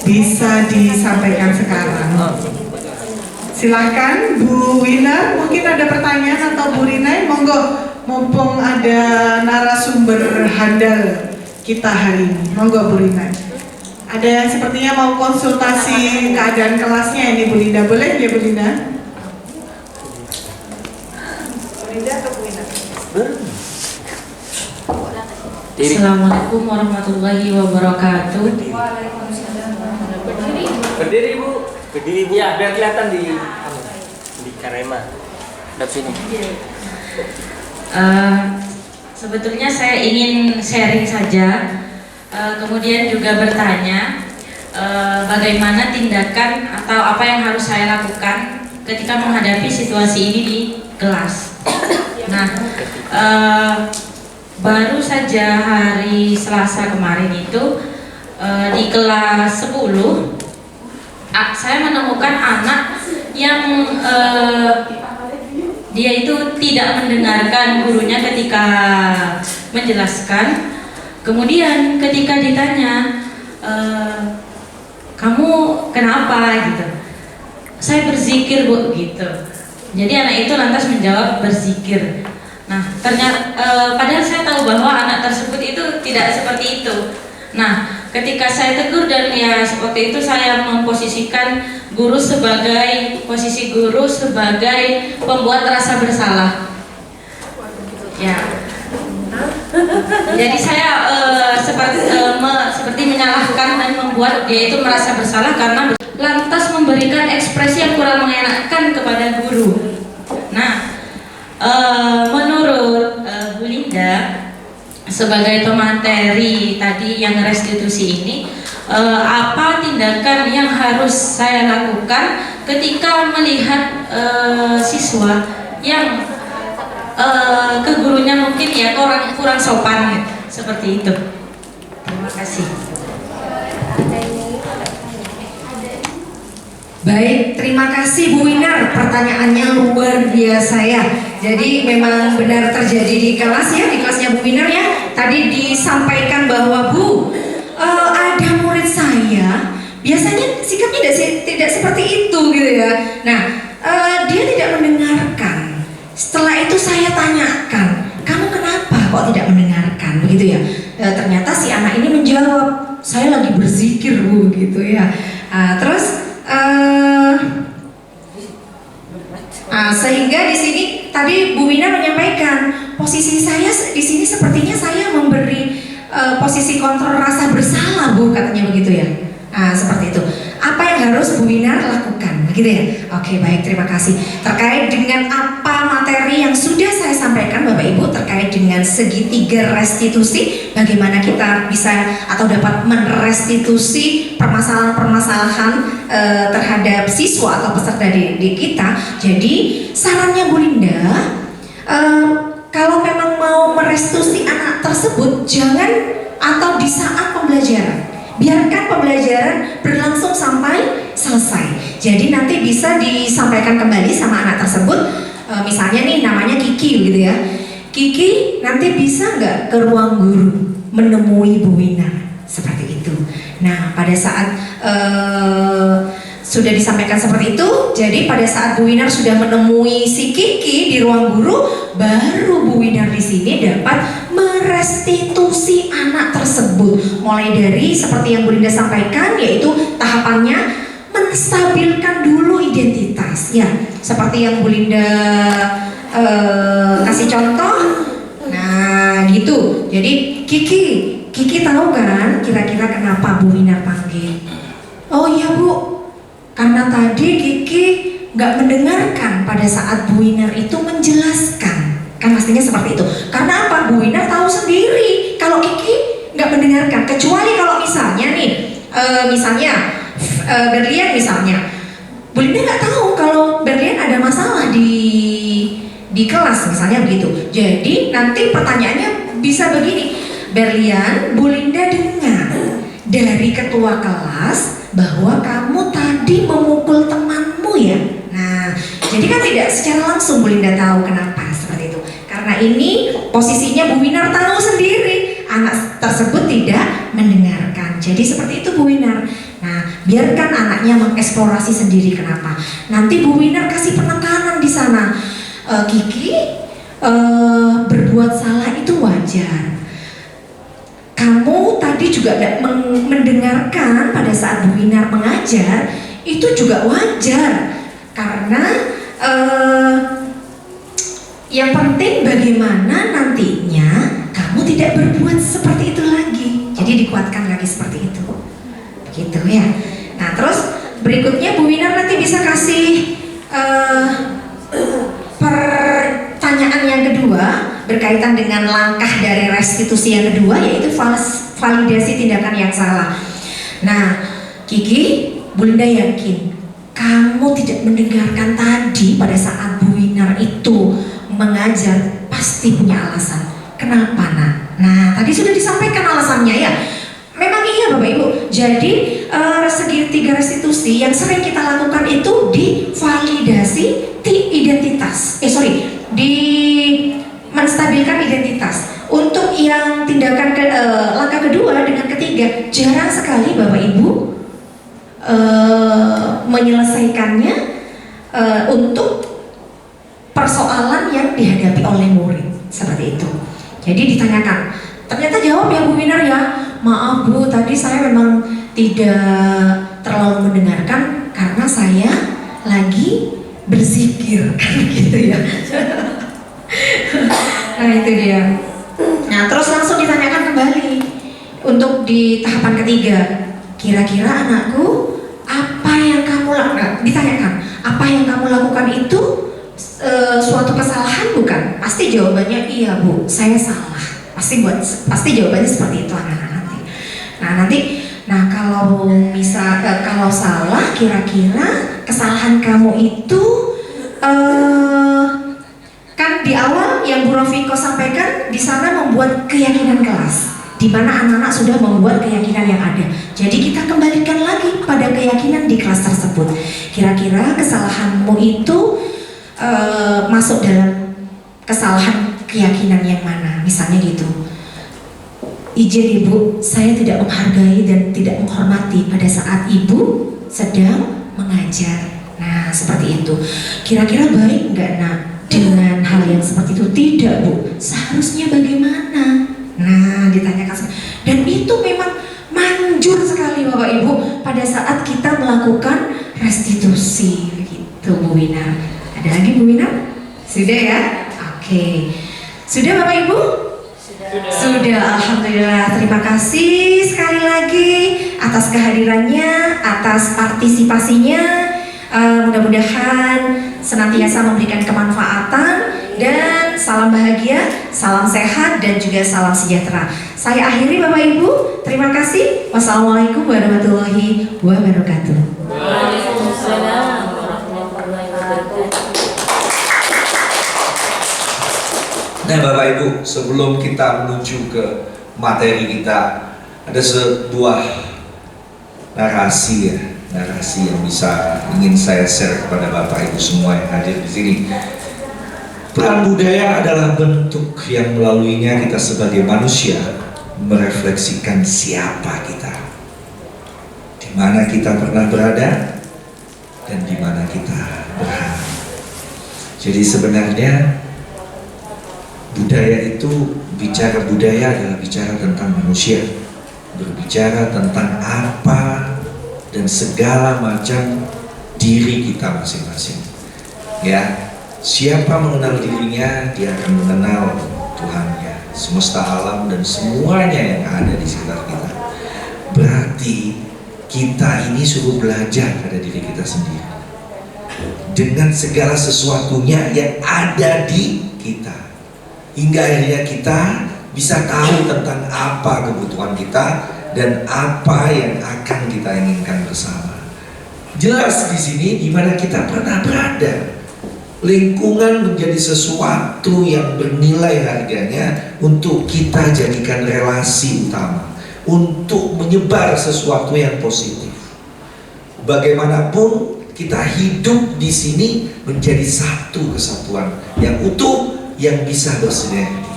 bisa disampaikan sekarang. Silahkan Bu Wina, mungkin ada pertanyaan atau Bu Rina, monggo, mumpung ada narasumber handal kita hari ini. Monggo Bu Rina. Ada yang sepertinya mau konsultasi keadaan kelasnya ini Bu Linda, boleh ya Bu Linda? Bu Linda atau Bu Wina? Assalamualaikum warahmatullahi wabarakatuh. Berdiri Bu. Berdiri Bu. Ya, biar kelihatan di Karema. Dari sini. Sebetulnya saya ingin sharing saja, kemudian juga bertanya bagaimana tindakan atau apa yang harus saya lakukan ketika menghadapi situasi ini di kelas. Nah, baru saja hari Selasa kemarin itu di kelas 10 saya menemukan anak yang dia itu tidak mendengarkan gurunya ketika menjelaskan. Kemudian ketika ditanya, kamu kenapa gitu, saya berzikir Bu gitu. Jadi anak itu lantas menjawab berzikir. Nah, ternyata padahal saya tahu bahwa anak tersebut itu tidak seperti itu. Nah, ketika saya tegur dan ya seperti itu saya memposisikan posisi guru sebagai pembuat rasa bersalah. Ya. Jadi saya seperti menyalahkan dan membuat dia itu merasa bersalah karena lantas memberikan ekspresi yang kurang mengenakan kepada guru. Nah, menurut Bu Linda sebagai pemateri tadi yang restitusi ini, apa tindakan yang harus saya lakukan ketika melihat siswa yang ke gurunya mungkin ya kurang sopan gitu, seperti itu. Terima kasih. Baik, terima kasih Bu Winar, pertanyaannya luar biasa ya. Jadi memang benar terjadi di kelas ya, di kelasnya Bu Winar ya. Tadi disampaikan bahwa Bu, ada murid saya biasanya sikapnya tidak seperti itu gitu ya. Nah, dia tidak mendengarkan. Setelah itu saya tanyakan, kamu kenapa kok tidak mendengarkan begitu ya? Ternyata si anak ini menjawab, saya lagi berzikir Bu gitu ya. Terus sehingga di sini tadi Bu Wina menyampaikan posisi saya di sini sepertinya saya memberi posisi kontrol rasa bersalah Bu, katanya begitu ya. Seperti itu. Apa yang harus Bu Wina lakukan begitu ya? Oke, baik, terima kasih. Terkait dengan apa materi yang sudah saya sampaikan Bapak Ibu terkait dengan segitiga restitusi, bagaimana kita bisa atau dapat merestitusi permasalahan-permasalahan terhadap siswa atau peserta didik kita. Jadi sarannya Bu Linda, kalau memang mau merestitusi anak tersebut, jangan atau di saat pembelajaran, biarkan pembelajaran berlangsung sampai selesai. Jadi nanti bisa disampaikan kembali sama anak tersebut. Misalnya nih namanya Kiki gitu ya. Kiki nanti bisa nggak ke ruang guru menemui Bu Wina seperti itu. Nah pada saat sudah disampaikan seperti itu, jadi pada saat Bu Winar sudah menemui si Kiki di ruang guru, baru Bu Winar di sini dapat merestitusi anak tersebut. Mulai dari seperti yang Bu Linda sampaikan, yaitu tahapannya menstabilkan dulu identitas, ya, seperti yang Bu Linda kasih contoh. Nah, gitu. Jadi Kiki tahu kan kira-kira kenapa Bu Winar panggil? Oh iya Bu, karena tadi Kiki nggak mendengarkan pada saat Bu Winar itu menjelaskan. Kan pastinya seperti itu. Karena apa? Bu Winar tahu sendiri kalau Kiki nggak mendengarkan. Kecuali kalau misalnya nih, Berlian misalnya, Bu Linda nggak tahu kalau Berlian ada masalah di kelas misalnya begitu. Jadi nanti pertanyaannya bisa begini, Berlian, Bu Linda dengar dari ketua kelas bahwa kamu tadi memukul temanmu ya. Nah, jadi kan tidak secara langsung Bu Linda tahu kenapa seperti itu. Karena ini posisinya Bu Winar tahu sendiri, anak tersebut tidak mendengarkan. Jadi seperti itu Bu Winar. Nah, biarkan anaknya mengeksplorasi sendiri kenapa. Nanti Bu Winar kasih penekanan di sana. Kiki, berbuat salah itu wajar. Kamu tadi juga tidak mendengarkan pada saat Bu Winar mengajar, itu juga wajar. Karena yang penting bagaimana nantinya kamu tidak berbuat seperti itu lagi. Jadi dikuatkan lagi seperti itu. Begitu ya. Nah terus berikutnya Bu Winar nanti bisa kasih pertanyaan yang kedua berkaitan dengan langkah dari restitusi yang kedua, yaitu validasi tindakan yang salah. Nah, Kiki, Bu Linda yakin kamu tidak mendengarkan tadi pada saat Bu Winar itu mengajar, pasti punya alasan. Kenapa nak? Nah, tadi sudah disampaikan alasannya ya. Memang iya Bapak Ibu. Jadi segitiga restitusi yang sering kita lakukan itu di validasi identitas. Di menstabilkan identitas. Untuk yang tindakan langkah kedua dengan ketiga, jarang sekali Bapak Ibu menyelesaikannya untuk persoalan yang dihadapi oleh murid seperti itu. Jadi ditanyakan, ternyata jawab ya Bu Winar ya, maaf Bu, tadi saya memang tidak terlalu mendengarkan karena saya lagi berzikir, kan gitu ya. Nah itu dia. Nah terus langsung ditanyakan kembali untuk di tahapan ketiga, kira-kira anakku apa yang kamu lakukan? Ditanyakan, apa yang kamu lakukan itu suatu kesalahan bukan? Pasti jawabannya iya Bu, saya salah. Pasti jawabannya seperti itu anak-anak nanti. Nah kalau salah, kira-kira kesalahan kamu itu kan di awal yang Bu Rofiko sampaikan di sana membuat keyakinan kelas, di mana anak-anak sudah membuat keyakinan yang ada. Jadi kita kembalikan lagi pada keyakinan di kelas tersebut. Kira-kira kesalahanmu itu masuk dalam kesalahan keyakinan yang mana? Misalnya gitu. Izin Ibu, saya tidak menghargai dan tidak menghormati pada saat Ibu sedang mengajar. Nah seperti itu. Kira-kira baik nggak nak dengan hal yang seperti itu? Tidak Bu, seharusnya bagaimana? Nah ditanyakan. Dan itu memang manjur sekali Bapak Ibu pada saat kita melakukan restitusi. Begitu Bu Winar. Ada lagi Bu Winar? Sudah ya? Oke. Sudah Bapak Ibu? Sudah, Alhamdulillah. Terima kasih sekali lagi atas kehadirannya, atas partisipasinya. Mudah-mudahan senantiasa memberikan kemanfaatan dan salam bahagia, salam sehat dan juga salam sejahtera. Saya akhiri Bapak Ibu. Terima kasih. Wassalamualaikum warahmatullahi wabarakatuh. Waalaikumsalam warahmatullahi wabarakatuh. Nah Bapak Ibu, sebelum kita menuju ke materi kita, ada sebuah narasi ya. narasi yang ingin saya share kepada Bapak Ibu semua yang hadir di sini. Peran budaya adalah bentuk yang melaluinya kita sebagai manusia merefleksikan siapa kita, di mana kita pernah berada, dan di mana kita berharap. Jadi sebenarnya budaya itu, bicara budaya adalah bicara tentang manusia, berbicara tentang apa dan segala macam diri kita masing-masing. Ya. Siapa mengenal dirinya, dia akan mengenal Tuhannya, semesta alam dan semuanya yang ada di sekitar kita. Berarti kita ini suruh belajar pada diri kita sendiri, dengan segala sesuatunya yang ada di kita, hingga akhirnya kita bisa tahu tentang apa kebutuhan kita dan apa yang akan kita inginkan bersama. Jelas di sini di mana kita pernah berada. Lingkungan menjadi sesuatu yang bernilai harganya untuk kita jadikan relasi utama, untuk menyebar sesuatu yang positif. Bagaimanapun kita hidup di sini menjadi satu kesatuan yang utuh, yang bisa bersinergi.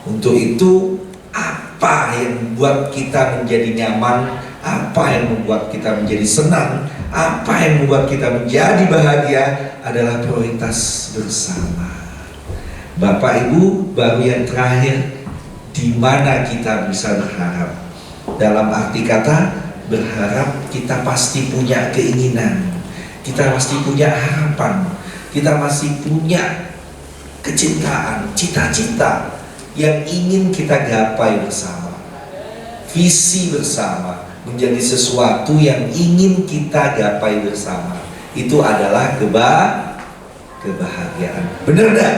Untuk itu, apa yang membuat kita menjadi nyaman, apa yang membuat kita menjadi senang, apa yang membuat kita menjadi bahagia adalah prioritas bersama. Bapak Ibu, baru yang terakhir, di mana kita bisa berharap. Dalam arti kata berharap, kita pasti punya keinginan, kita pasti punya harapan, kita masih punya kecintaan, cita-cita yang ingin kita gapai bersama. Visi bersama menjadi sesuatu yang ingin kita gapai bersama. Itu adalah kebahagiaan. Bener gak?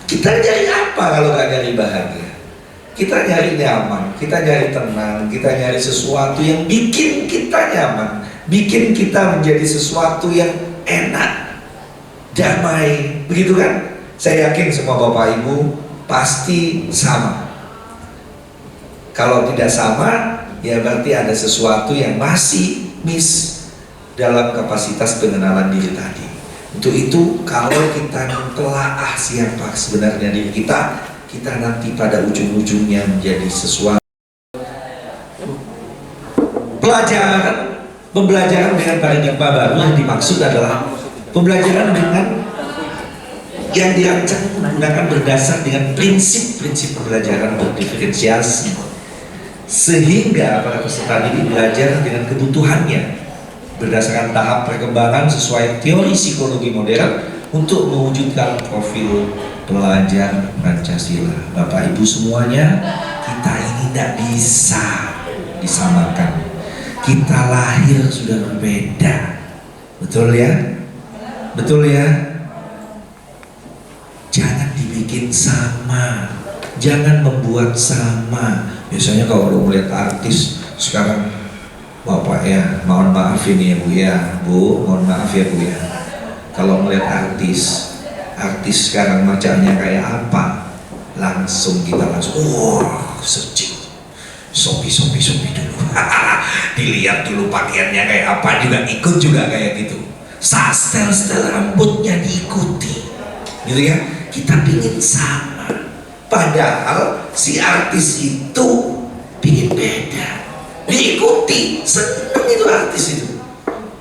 Kita nyari apa kalau gak nyari bahagia? Kita nyari nyaman, kita nyari tenang, kita nyari sesuatu yang bikin kita nyaman, bikin kita menjadi sesuatu yang enak, damai, begitu kan? Saya yakin semua Bapak Ibu pasti sama. Kalau tidak sama, ya berarti ada sesuatu yang masih miss dalam kapasitas pengenalan diri tadi. Untuk itu, kalau kita mentelaah siapa sebenarnya diri kita, kita nanti pada ujung-ujungnya menjadi sesuatu. Pembelajaran dengan paradigma baru yang dimaksud adalah pembelajaran dengan yang dirancang menggunakan berdasar dengan prinsip-prinsip pembelajaran berdiferensiasi, sehingga para peserta didik belajar dengan kebutuhannya berdasarkan tahap perkembangan sesuai teori psikologi modern untuk mewujudkan profil pelajar Pancasila. Bapak Ibu semuanya, kita ini tidak bisa disamakan. Kita lahir sudah berbeda, betul ya? Betul ya? Jangan dibikin sama, jangan membuat sama. Biasanya kalau melihat artis sekarang, Bapak ya, mohon maaf ini ya Bu ya, Bu, mohon maaf ya Bu ya. Kalau melihat artis sekarang macamnya kayak apa, langsung kita searching, sopi dulu, dilihat dulu pakaiannya kayak apa, juga ikut juga kayak gitu. Style rambutnya diikuti, gitu ya. Kita pingin sama, padahal si artis itu pingin beda. Diikuti, seneng itu artis itu,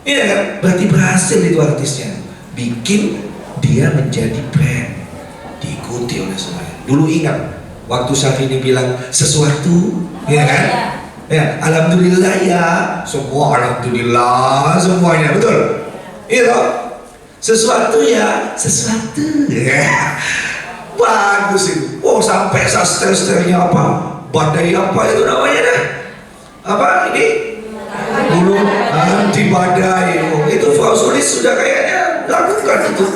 iya kan? Berarti berhasil itu artisnya, bikin dia menjadi brand, diikuti oleh semuanya. Dulu ingat waktu Syafrini bilang sesuatu, ya kan? Ya, alhamdulillah ya, semua alhamdulillah semuanya, betul? Iya toh? Sesuatu ya, sesuatu. Ya. Bagus itu. Oh, sampai sastra-sastranya apa? Badai apa itu namanya dah? Apa ini? Dulu anti badai. Oh, itu Fauzulis sudah kayaknya lakukan itu.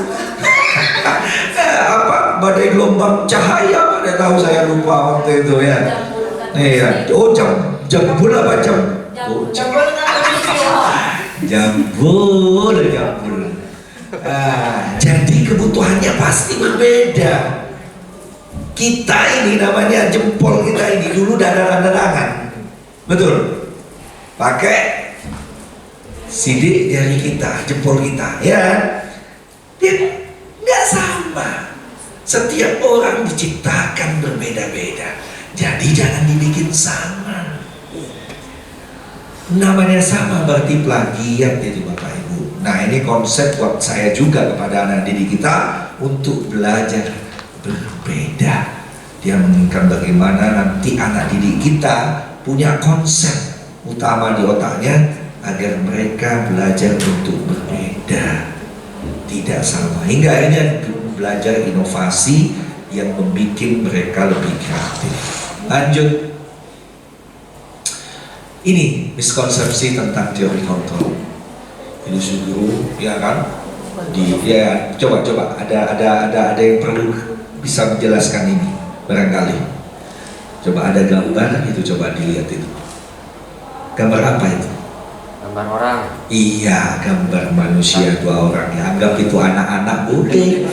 Apa? Badai gelombang cahaya, ada tahu saya lupa waktu itu ya. Iya. Oh, jambul apa jam? Oh, jambul. Jadi kebutuhannya pasti berbeda. Kita ini namanya jempol kita ini dulu dadaran-dadaran, betul? Pakai sidik jari kita, jempol kita, ya. Dia nggak sama. Setiap orang diciptakan berbeda-beda. Jadi jangan dibikin sama. Namanya sama berarti plagiat itu Bapak Ibu. Nah ini konsep buat saya juga kepada anak didik kita untuk belajar berbeda. Dia menginginkan bagaimana nanti anak didik kita punya konsep utama di otaknya agar mereka belajar untuk berbeda, tidak sama. Hingga akhirnya belajar inovasi yang membuat mereka lebih kreatif. Lanjut. Ini miskonsepsi tentang teori kontrol. Ilusi guru, ya kan? Coba ada yang perlu bisa menjelaskan ini barangkali. Coba ada gambar itu, coba dilihat itu. Gambar apa itu? Gambar orang. Iya, gambar manusia 2 orang. Ya, anggap itu anak-anak boleh,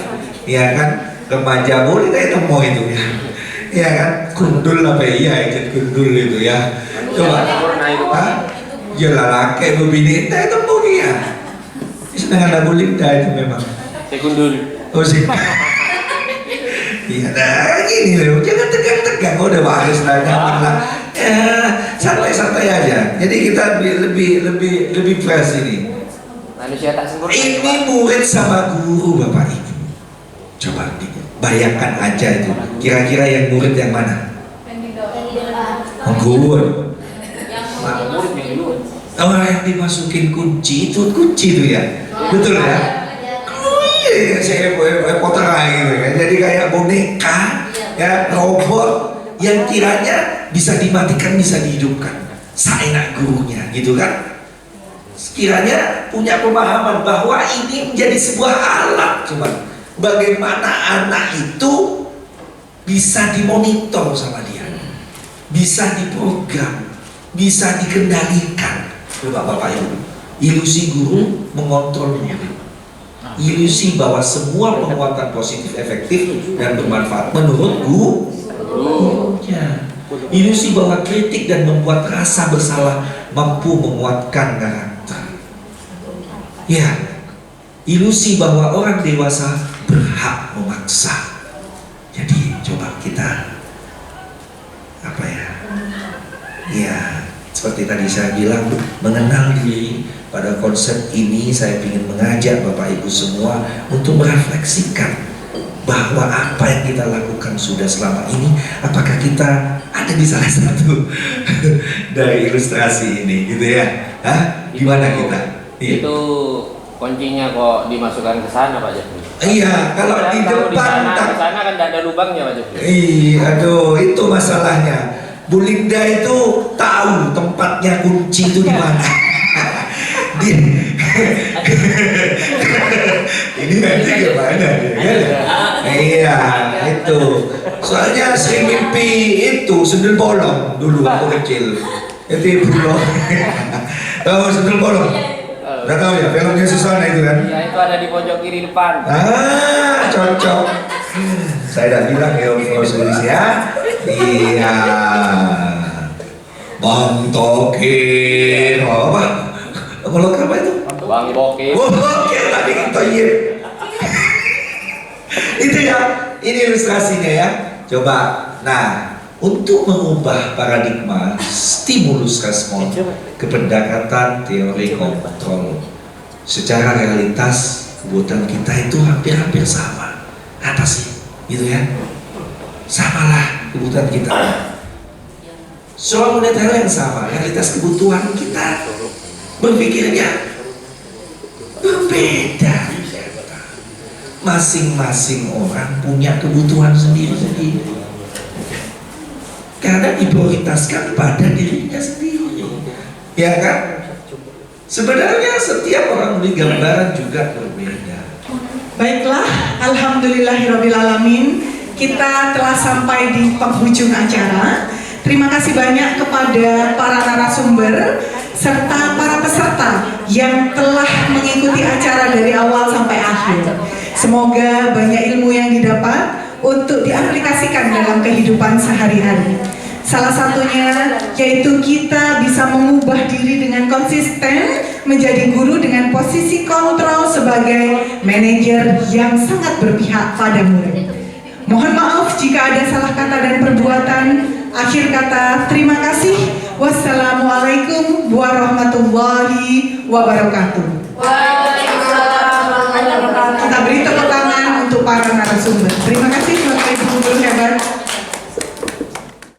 ya kan? Remaja boleh kayak temu itu ya. Ya kan? Gundul apa iya ikut gundul itu ya. Coba. Ya laki bebini itu temu dia. Sedang ada Linda itu memang. Saya gundul. Oh sih. Iya, nah gini loh, jangan tegang-tegang, udah bagus lah, jangan lah. Ya, santai-santai aja. Jadi kita lebih fresh ini. Manusia tak sempurna. Ini murid sama guru Bapak Ibu. Coba bayangkan aja itu. Kira-kira yang murid yang mana? Guru. Orang yang dimasukin kunci itu ya, betul ya? Saya poter gitu ya. Jadi kayak boneka, ya robot yang kiranya bisa dimatikan, bisa dihidupkan, seenak gurunya, gitu kan? Sekiranya punya pemahaman bahwa ini menjadi sebuah alat, cuman bagaimana anak itu bisa dimonitor sama dia, bisa diprogram, bisa dikendalikan. Coba Bapak Ibu, ilusi guru mengontrol murid. Ilusi bahwa semua penguatan positif efektif dan bermanfaat menurut gurunya. Ilusi bahwa kritik dan membuat rasa bersalah mampu menguatkan karakter. Ya, ilusi bahwa orang dewasa berhak memaksa. Jadi coba kita apa ya? Ya, seperti tadi saya bilang, mengenal diri. Pada konsep ini saya ingin mengajak Bapak Ibu semua untuk merefleksikan bahwa apa yang kita lakukan sudah selama ini, apakah kita ada di salah satu dari ilustrasi ini, gitu ya? Hah? Gimana kita? Itu kuncinya kok dimasukkan ke sana Pak Jeffrey. Iya, kalau di depan di sana kan tidak ada lubangnya Pak Jeffrey. Iya, aduh, itu masalahnya. Bu Linda itu tahu tempatnya kunci itu di mana. Ini nanti gimana ya? Iya, itu. Soalnya sering mimpi itu sendal bolong dulu aku kecil. Itu bolong. Tahu sendal bolong? Udah tahu ya, filmnya Susana itu kan? Ya, itu ada di pojok kiri depan. Ah, cocok. Saya udah bilang ya Om Solusi ya. Iya. Bang Tokin, apa? Kalau apa itu? Bang Bokin. Oh, Bokin tadi kita iya. Itu ya, ini ilustrasinya ya. Coba, nah, untuk mengubah paradigma stimulus respon ke pendekatan teori kontrol, secara realitas kebutuhan kita itu hampir-hampir sama. Apa sih? Gitu ya? Samalah kebutuhan kita. Soal hal yang sama, realitas kebutuhan kita berpikirnya berbeda. Masing-masing orang punya kebutuhan sendiri-sendiri karena diprioritaskan pada dirinya sendiri, ya kan? Sebenarnya setiap orang beri gambaran juga berbeda. Baiklah, alhamdulillahirobbilalamin, kita telah sampai di penghujung acara. Terima kasih banyak kepada para narasumber serta para peserta yang telah mengikuti acara dari awal sampai akhir. Semoga banyak ilmu yang didapat untuk diaplikasikan dalam kehidupan sehari-hari. Salah satunya yaitu kita bisa mengubah diri dengan konsisten menjadi guru dengan posisi kontrol sebagai manajer yang sangat berpihak pada murid. Mohon maaf jika ada salah kata dan perbuatan. Akhir kata, terima kasih. Wassalamualaikum warahmatullahi wabarakatuh. Kita beri tepuk tangan untuk para narasumber. Terima kasih Bapak Ibu guru hebat.